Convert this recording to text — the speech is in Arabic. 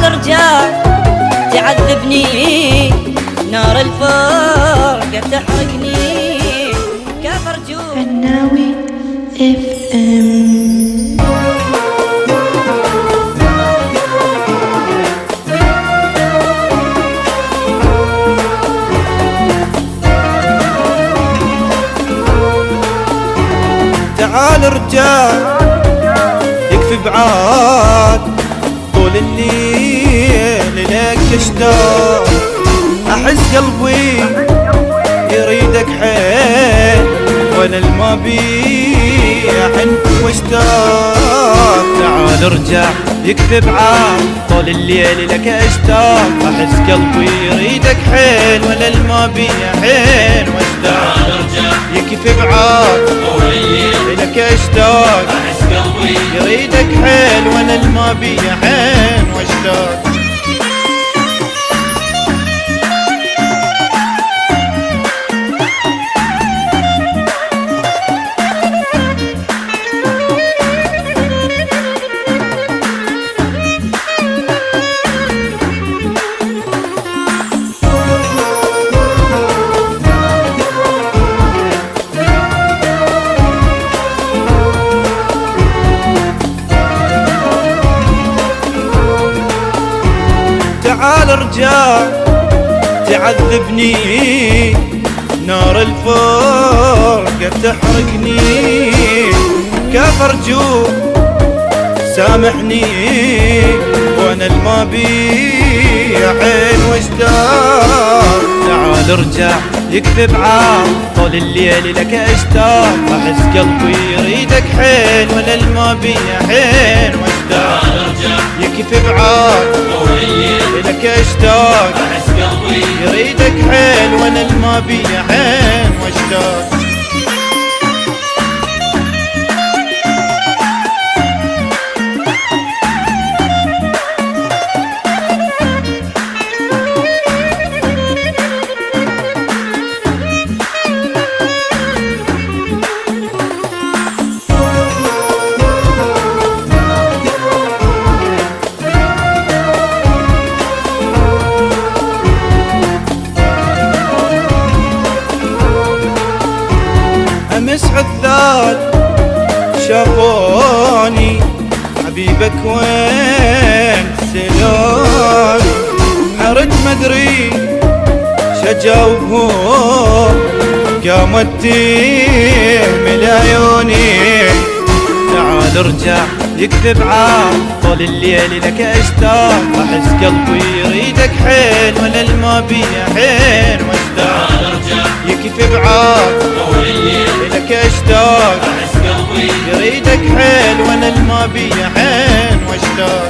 تعال ارجع تعذبني، نار الفرقة تحرقني كيف ارجوك. عناوي FM. تعال ارجع يكفي بعاد، طول الليل لك اشتاق، احس قلبي يريدك حيل وانا الما بي احن واشتاق. تعال ارجع يكفي بعاد، طول الليل لك اشتاق، احس قلبي يريدك حيل وانا الما بي احن واشتاق. تعال ارجع يكفي بعاد، طول الليل لك اشتاق، احس قلبي يريدك حيل وانا الما بي احن واشتاق. تعال ارجع تعذبني، نار الفرقة تحرقني كيف ارجوك سامحني وانا الما بي عين واشتاق. تعال ارجع يكفي بعاد، طول الليل لك اشتاق، احس قلبي يريدك حيل وانا الما بي عين واشتاق. تعال ارجع يكفي بعاد، طول الليل لك اشتاق، احس قلبي يريدك حيل وانا الما بي عين واشتاق. امس عذال شافوني حبيبك وين سلوني، حرد مدري شجاوبهم قامت تهمل عيوني. تعال ارجع يكفي بعاد، طول الليل لك اشتاق، احس قلبي يريدك حيل وانا الما بي حيل واشتاق. تعال ارجع يكفي بعاد، طول الليل لك اشتاق، احس قلبي يريدك حيل وانا الما بي حين واشتاق.